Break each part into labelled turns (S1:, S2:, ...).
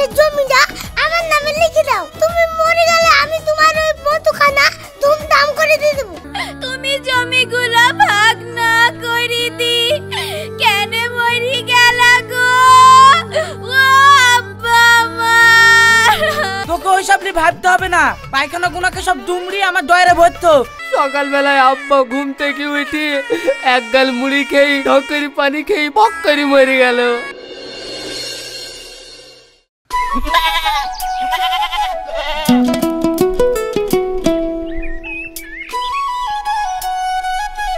S1: মাঠের জমিটা আমার নামে লিখে দাও। তুমি মরে গেলে আমি তোমার ওই মতখানা ধুমধাম করে দিয়ে দেবো।
S2: তুমি জমিগুলো ভাগ না করে দি কেন মরি গেলা গো ও আব্বা আমার।
S3: তোকে ওইসব নিয়ে ভাবতে হবে না, পায়খানা গুনাকে সব দুমড়ি আমার দয়ারে ভরতো।
S4: সকালবেলায় আব্বা ঘুম থেকে উঠে এক গাল মুড়ি খেয়ে ঢক করে পানি খেয়ে বক করে মরে গেল।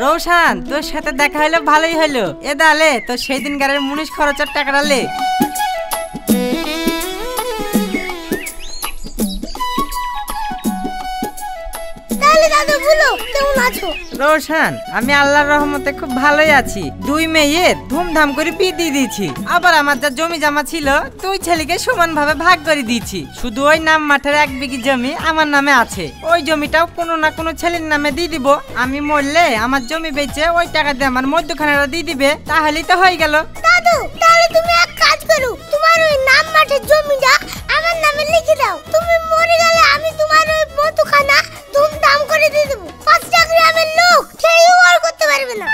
S3: রৌশান, তোর সাথে দেখা হলো ভালোই হলো। এ দালে তোর সেই দিনকারের মুনিশ খরচের টাকাটা লে।
S1: দাদু বলো কেমন আছো?
S3: রৌশান, আমি আল্লাহর রহমতে খুব ভালোই আছি। দুই মেয়ের ধুমধাম করে বিয়ে দিয়ে দিয়েছি। আবার আমার যা জমি জমা ছিল দুই ছেলেকে সমান ভাবে ভাগ করে দিয়েছি। শুধু ওই নাম মাঠের 1 বিঘি জমি আমার নামে আছে। ওই জমিটাও কোনো না কোনো ছেলের নামে দিয়ে দিব। আমি মরলে আমার জমি বেচে ওই টাকা দিয়ে আমার মধ্যখানেরা দিয়ে দিবে, তাহলেই তো হয়ে গেল।
S1: দাদু তাহলে তুমি এক কাজ করো, তোমার ওই নাম মাঠের জমিটা আমার নামে লিখে দাও। তুমি মরে গেলে আমি তোমার ওই মতখানা ধুমধাম করে দিয়ে দেবো। 5টা গ্রামের লোক কেউ আর করতে পারবে না।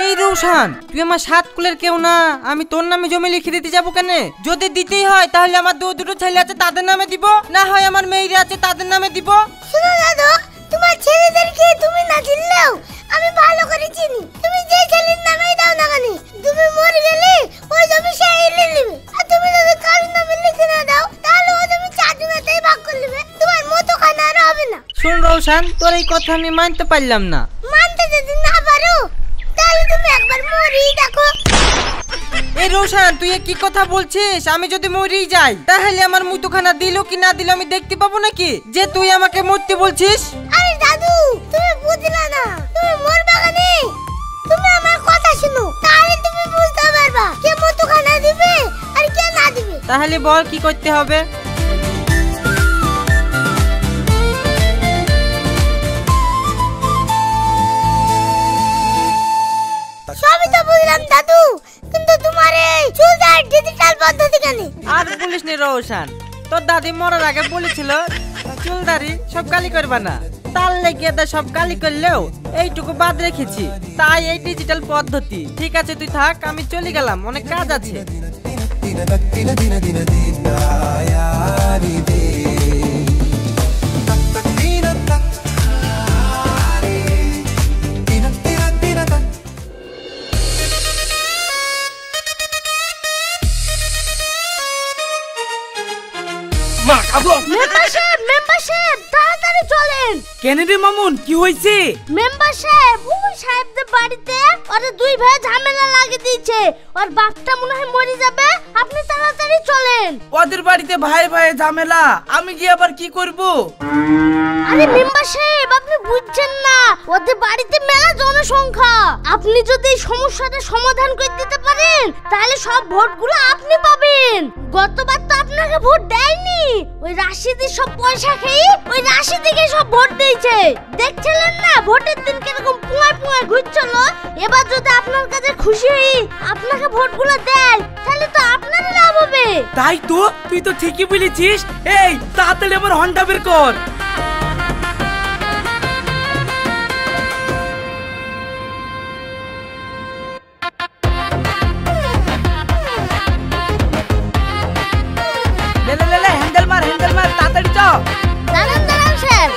S3: এই রৌশান, তুই আমার 7 কুলের কেউ না, আমি তোর নামে জমি লিখে দিতে যাবো কেন? যদি দিতেই হয় তাহলে আমার দুটো ছেলে আছে তাদের নামে দিব, না হয় আমার মেয়েরা আছে তাদের নামে দিব।
S1: শোনো দাদু, তোমার ছেলেদেরকে তুমি না চিনলেও আমি ভালো করে চিনি। তুমি যে ছেলের নামেই দাও না কেন, তুমি মরে গেলে ওই জমি সে এলে নেবে। আর তুমি যদি কারোর নামে লিখে না দাও তাহলে ওই জমি 4 জনেতেই ভাগ করে নেবে, তোমার মতখানা আর হবে না।
S3: শোন রৌশান, তোর এই কথা আমি মানতে পারলাম না।
S1: মানতে যদি না পারো তাহলে তুমি একবার মরেই দেখো।
S3: এই রৌশান, তুই কি কথা বলছিস? আমি যদি মরেই যাই তাহলে আমার মুতুখানা দিল কি না দিল আমি দেখতে পাবো নাকি যে তুই আমাকে মরতে বলছিস?
S1: আরে দাদু তুমি বুঝলা না, তুমি মরবে কেন? তুমি আমার কথা শুনো, তাহলে তুমি বুঝতে পারবা কে মতখানা দিবে আর কে না দিবে।
S3: তাহলে বল কি করতে হবে?
S1: সবই তো বুঝলাম দাদু, কিন্তু তোমার এই চুলদার ডিজিটাল পদ্ধতি কেন?
S3: আর বলিস নি রৌশান, তোর দাদি মরার আগে বলেছিল চুলদারি সব গালি করবা না। তার লেগে সব গালি করলেও এইটুকু বাদ রেখেছি, তাই এই ডিজিটাল পদ্ধতি। ঠিক আছে তুই থাক, আমি চলে গেলাম, অনেক কাজ আছে।
S1: মেম্বারশিপ তাড়াতাড়ি চলেন।
S3: কেনেডি মামুন, কি হয়েছে?
S1: মেম্বারশিপ ওই সাহেবদের বাড়িতে ওরা 2 ভাই ঝামেলা লাগিয়ে দিয়েছে, আর বাপটা মনে হয় মরে যাবে। আপনি তাড়াতাড়ি চলেন।
S3: ওদের বাড়িতে ভাই ভাই ঝামেলা, আমি গিয়ে আবার কি করব?
S1: আরে মেম্বারশিপ আপনি বুঝছেন না, ওদের বাড়িতে মেলা জনসংখ্যা। আপনি যদি এই সমস্যাটা সমাধান করে দিতে পারেন তাহলে সব ভোটগুলো আপনি পাবেন। গতবার তো আপনাকে ভোট দেয়নি, ওই রাশিদের সব পয়সা খেয়ে ওই রাশিদিকে সব ভোট দিয়েছে। দেখছিলেন না ভোটের দিন কিরকম পুয়ায় পুয়ায় ঘুরছিল। এবার যদি আপনার কাছে খুশি হই আপনাকে ভোটগুলো দেয় তাহলে তো আপনারই লাভ হবে।
S3: তাই তো, তুই তো ঠিকই বলেছিস। এই তাড়াতাড়ি আমার হন্ডা বের কর। হ্যান্ডেল মার তাড়াতাড়ি চ।
S1: দাঁড়ান স্যার।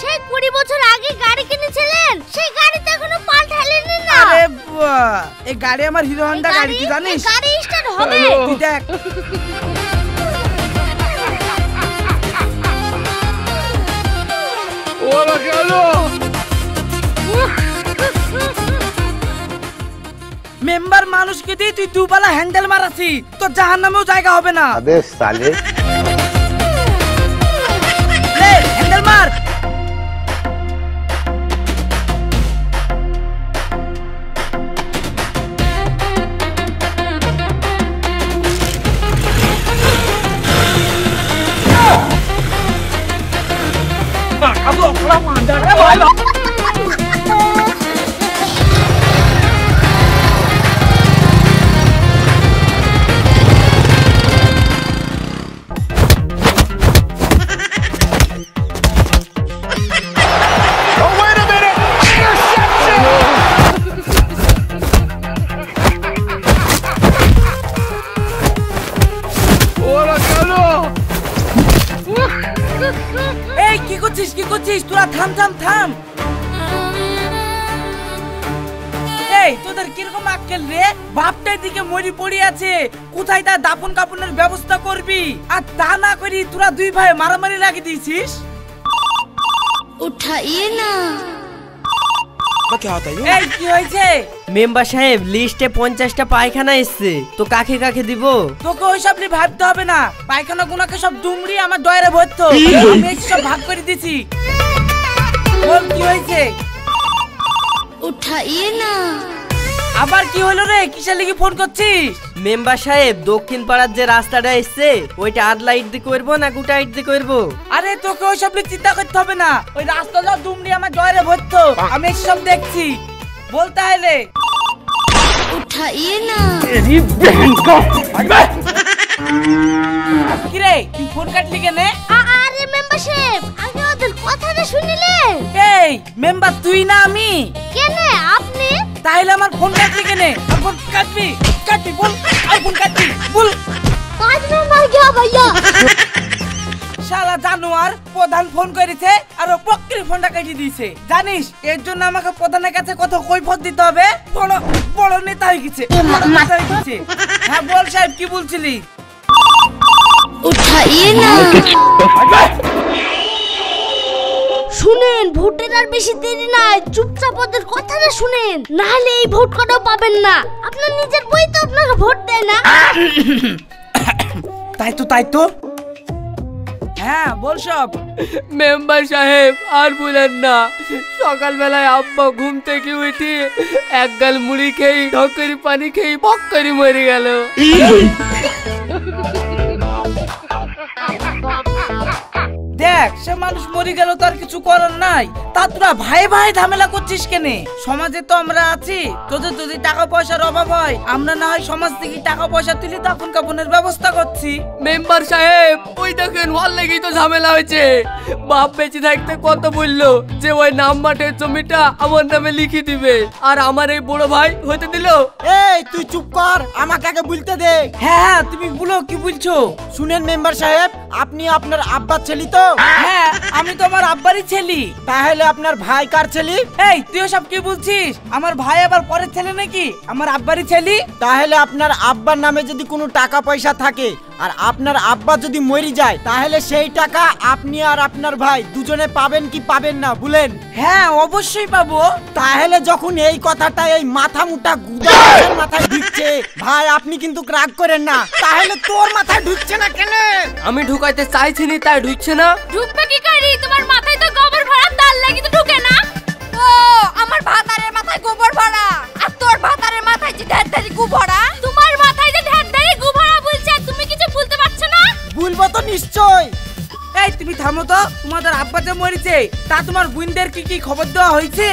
S1: সেই 20 বছর আগে গাড়ি কিনেছিলেন, সেই গাড়িতে এখনো পাল্টালেন না।
S3: আরে এই গাড়ি আমার হিরো হন্ডা গাড়ি, তুই জানিস?
S1: গাড়ি স্টার্ট হবে।
S3: তুই দেখ।
S4: ওরা গেল।
S3: মেম্বার মানুষকে দিয়ে তুই দুবেলা হ্যান্ডেল মারাছি, তো জাহান্নামেও জায়গা হবে না।
S5: আবে সালে
S3: হ্যান্ডেল মার।
S5: এই কি করছিস তোরা থাম থাম থাম। এই তোদের কিরকম আক্কেল রে? বাপটার দিকে মরি পড়ে আছে, কোথায় তার দাফন কাপনের ব্যবস্থা করবি, আর তা না করি তোরা দুই ভাই মারামারি লাগিয়ে দিয়েছিস।
S1: উঠাইয়ে না।
S5: এই কি হয়েছে?
S6: মেম্বার সাহেব লিস্টে 50টা পায়খানা এসছে, তো কাকে কাকে দিব?
S5: তোকে ওইসব নিয়ে ভাবতে হবে না, পায়খানা গুনাকে সব দুমড়ি আমার ডয়ারে ভরতো, আমি এই সব ভাগ করে দিছি। বল কি হয়েছে?
S1: উঠাইয়ে না।
S5: আবার কি হলো রে? কিসের লাগি ফোন করছিস?
S6: মেম্বার সাহেব দক্ষিণ পাড়ার যে রাস্তাটা এসছে ওইটা আদলা ইট দিয়ে করবো না গোটা ইট দিয়ে করবো?
S5: আরে তোকে ওইসব নিয়ে চিন্তা করতে হবে না, ওই রাস্তাটা দুমড়ি আমার ডয়ারে ভরতো, আমি সব দেখছি। বল তাহলে।
S1: উঠাইয়ে না।
S5: কিরে তুই ফোন কাটলি কেনে?
S1: আরে মেম্বার সাহেব, আগে ওদের কথাটা শুনিলেন?
S5: এই মেম্বার তুই না আমি?
S1: কেনে আপনি?
S5: তাহলে আমার ফোন কাটলি কেনে? আর ফোন কাটবি বল, আর ফোন কাটবি বল।
S1: পাঁচ নম্বর গিয়া ভাইয়া।
S5: শালা জানোয়ার, প্রধান ফোন করেছে আর ও পক্কির ফোনটা কেটে দিয়েছে। জানিস এর জন্য আমাকে প্রধানের কাছে কত কৈফিয়ত দিতে হবে? বড় বড় নেতা হয়ে গেছে, নেতা হয়ে গেছে। হ্যাঁ বল সাহেব, কি বলছিলি?
S1: উঠাইয়ে না। শুনেন, ভোটের আর বেশি দেরি নাই, চুপচাপ ওদের কথাটা শুনেন, নাহলে এই ভোট কটাও পাবেন না। আপনার নিজের বই তো আপনাকে ভোট দেয় না।
S5: তাই তো হ্যাঁ বল সব।
S4: মেম্বার সাহেব আর বলেন না, সকালবেলায় আব্বা ঘুম থেকে উঠে এক গাল মুড়ি খেয়ে ঢকরি পানি খেয়ে বক্করি মরে গেল।
S5: দেখ, সে মানুষ মরে গেল, তার কিছু করার নাই। তা তোরা ভাই ভাই ঝামেলা করছিস কেনে? সমাজে তো আমরা আছি, তোদের যদি টাকা পয়সার অভাব হয় আমরা না হয় সমাজ থেকে টাকা পয়সা তুলে দাফন কাফনের ব্যবস্থা করছি।
S4: মেম্বার সাহেব ওই দেখেন, ওর লেগেই তো ঝামেলা হয়েছে। বাপ বেঁচে থাকতে কত বললো যে ওই নাম মাঠের জমিটা আমার নামে লিখে দিবে, আর আমার এই বড় ভাই হইতে দিল।
S7: এই তুই চুপ কর, আমাকে আগে বলতে দে।
S5: হ্যাঁ তুমি বলো, কি বলছো?
S7: শুনেন মেম্বার সাহেব, আপনি আপনার আব্বার ছেলে তো?
S5: হ্যাঁ আমি তো আমার আব্বারই ছেলে।
S7: তাহলে আপনার ভাই কার ছেলে?
S5: এই তুই সব কি বলছিস? আমার ভাই আবার পরের ছেলে নাকি? আমার আব্বারই ছেলে।
S7: তাহলে আপনার আব্বার নামে যদি কোনো টাকা পয়সা থাকে আর আপনার আব্বা যদি মরে যায়, তাহলে সেই টাকা আপনি আর আপনার ভাই দুজনে পাবেন কি পাবেন না বলেন?
S5: হ্যাঁ অবশ্যই পাবো।
S7: তাহলে যখন এই কথাটা এই মাথা মুটা গুদা মাথায় ঢুকছে, ভাই আপনি কিন্তু রাগ করেন না, তাহলে তোর মাথায় ঢুকছে না কেন?
S4: আমি ঢুকাইতে চাইছি নি, তাই ঢুকছে না।
S2: ঢুকবে কি করি? তোমার মাথায় তো গোবর ভরা, তার লাগি তো ঢুকে না। ও আমার ভাতারের মাথায় গোবর ভরা, আর তোর ভাতারের মাথায় যে ঢেরঢেরি গু ভরা। তোমার মাথায় যে ঢেরঢেরি গু ভরা বলছে, তুমি কিছু বলতে পারছো না?
S7: বলবো তো নিশ্চয়।
S5: এই তুমি থামো তো, তোমাদের আব্বা যে মরেছে তা তোমার বোনদের কি খবর দেওয়া হয়েছে?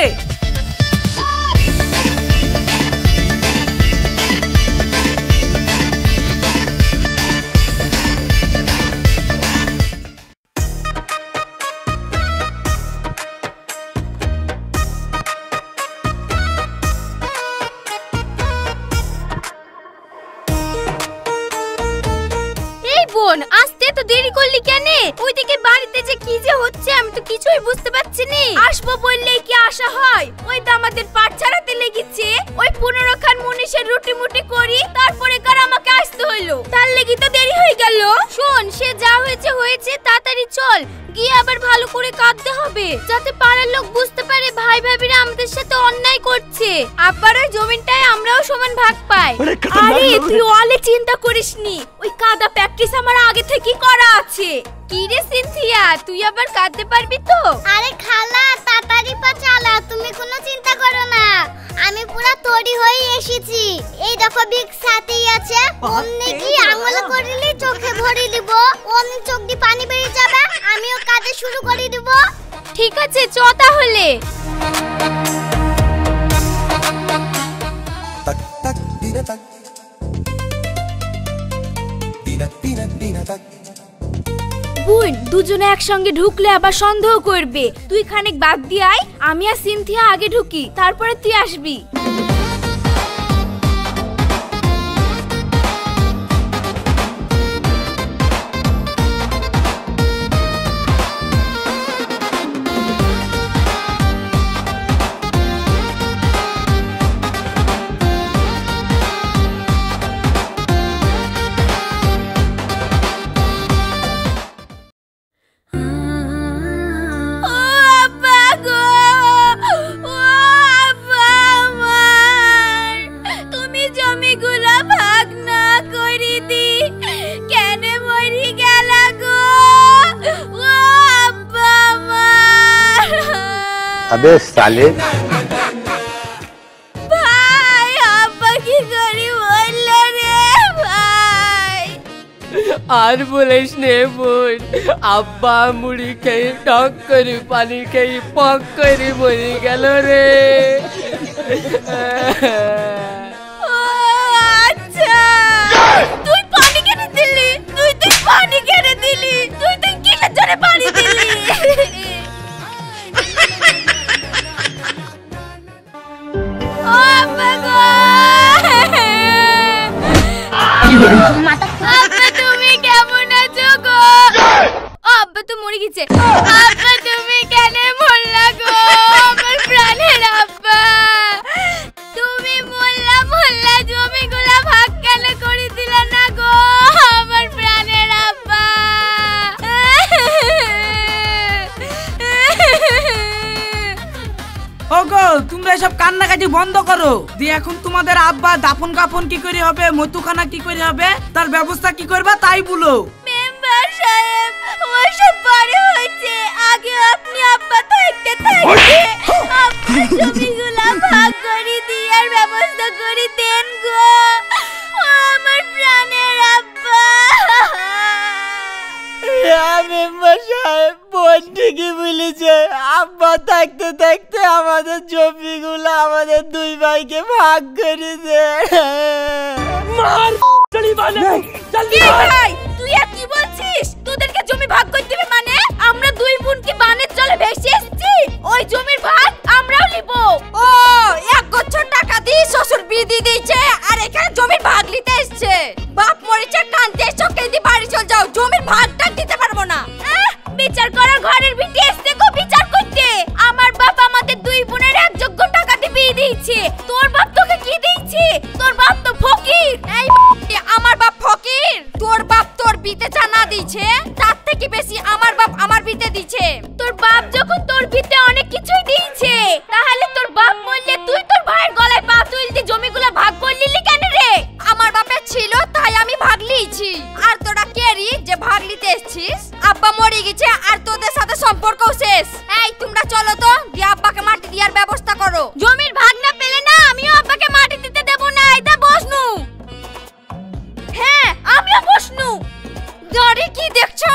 S2: বোন, আসতে তো দেরি করলি কেন? ওইদিকে বাড়িতে যে কি যে হচ্ছে আমি তো কিছুই বুঝতে পারছি না। আসবো বললেই কি আসা হয়? ওই তো আমাদের পাট ছাড়াতে লেগেছে, ওই 15 খান মুনিশের রুটি মুটি করি, তারপরে কার আমাকে আসতে হইলো, তার লেগে তো দেরি হয়ে গেল। শোন, সে যা হয়েছে হয়েছে, তাড়াতাড়ি চল, গিয়ে আবার ভালো করে কাঁদতে হবে, যাতে পাড়ার লোক বুঝতে পারে ভাই ভাবিরা আমাদের সাথে অন্যায় করছে, আবার ওই জমিনটায় আমরাও সমান ভাগ পাই। আরে তুই ওয়ালে চিন্তা করিসনি, ওই কাদা প্র্যাকটিস আমার আগে থেকেই করা আছে। কি রে সিনথিয়া, তুই আবার কাঁদতে পারবি তো?
S1: আরে খালা, তাড়াতাড়ি পা চালা, তুমি কোনো চিন্তা করো না, আমি পুরো তৈরি হয়ে এসেছি। এই দেখো বিগ সাথেই আছে, অমনি কি আঙুল করিলি চোখে ভরি দিব, অমনি চোখ দিয়ে পানি বেরিয়ে যাবে, আমিও কাঁদতে শুরু করে দিব।
S2: ঠিক আছে চ তাহলে। বোন, দুজনে একসঙ্গে ঢুকলে আবার সন্দেহ করবে। তুই খানিক বাদ দিয়ে আয়, আমি আর সিনথিয়া আগে ঢুকি, তারপরে তুই আসবি।
S8: अबे साले
S2: ভাই, আব্বা কি করি বলল রে ভাই।
S4: আর বলিস নে বোন, আব্বা মুড়ি খেয়ে টক করে পানি খেয়ে পক করে মরে গেল রে।
S2: আচ্ছা, তুই পানি কেনে দিলি? তুই পানি কেনে দিলি? তুই কিসের জন্য পানি দিলি? আব্বা তুমি কেমন আছো গো? আব্বা তো মরে গেছে। আব্বা তুমি কেন মরলা গো? আমার প্রাণের আব্বা, তুমি মোল্লা জমিগুলা ভাগ কেন করে দিলা না গো? আমার প্রাণের আব্বা।
S5: ওগো, তোমরা এসব কান্নাকাটি বন্ধ করো। দিয়ে এখন তোমাদের আব্বা দাফন কাফন কি করে হবে, মতুখানা কি করে হবে, তার ব্যবস্থা কি করবা তাই বলো।
S2: মেম্বার সাহেব, ওসব পরে হয়েছে, আগে আপনি আব্বা থাকতে আপনার জমিগুলা ভাগ করে দিয়ার ব্যবস্থা করে দেন গো। আমার প্রাণের আব্বা।
S7: মেম্বার সাহেব, বোন ঠিকই বলেছে। আব্বা থাকতে থাকতে আমাদের জমিগুলো আমাদের দুই ভাইকে ভাগ করে দে।
S2: ভাই, তুই আর কি বলছিস? তোদেরকে জমি ভাগ করে দিবে মানে? আমরা দুই বোন কি বানের জলে ভেসে এসেছি? ওই জমির ভাগ আমরাও নিব। ও, এক গুচ্ছ টাকা দিয়ে শ্বশুর বিয়ে দিয়ে দিয়েছে আর এখানে জমির ভাগ নিতে এসেছে। বাপ মরেছে, কানতে এসছো, কেঁদে বাড়ি চল যাও, জমির ভাগটা দিতে পারবো না। বিচার করার ঘরের ভিটে এসে গো বিচার করতে। আমার বাপ আমাদের দুই বোনের এক যোগ্য টাকা দিয়ে বিয়ে দিয়েছে। তোর বাপ তোকে কি দিয়েছে? তোর বাপ তো ফকির। এই আমার বাপ ফকির? তোর বাপ তোর বিতে জানা দিয়েছে, তার থেকে বেশি আমার বাপ আমার বিতে দিয়েছে। তোর বাপ যখন তোর বিতে অনেক কিছুই দিয়েছে, তাহলে তোর বাপ মরলে তুই তোর ভাইয়ের গলায় পা তুলতে জমিগুলো ভাগ করলি কেন রে? আমার বাপের ছিল তাই আমি ভাগ লিয়েছি। আর তোরা কেরি যে ভাগ নিতে এসেছিস? আব্বা মরে গেছে আর তোদের সাথে সম্পর্কও শেষ। এই তোমরা চলো তো, দিয়ে আব্বাকে মাটি দেওয়ার ব্যবস্থা করো। জমির ভাগ না পেলে না আমিও আব্বাকে মাটি দিতে দেব না। এটা বসনু। হ্যাঁ, আমিও বসনু। জরি কি দেখছো?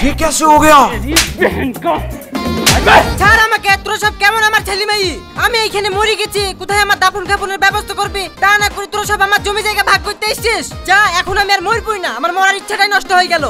S7: ये कैसे हो गया?
S3: ছাড় আমাকে। তোরা সব কেমন আমার ছেলে মেয়ে? আমি এইখানে মরে গেছি, কোথায় আমার দাফন কাফনের ব্যবস্থা করবি? তা না করে তোরা সব আমার জমি জায়গা ভাগ করতে এসেছিস। যা, এখন আমি আর মরবই না, আমার মরার ইচ্ছাটাই নষ্ট হয়ে গেল।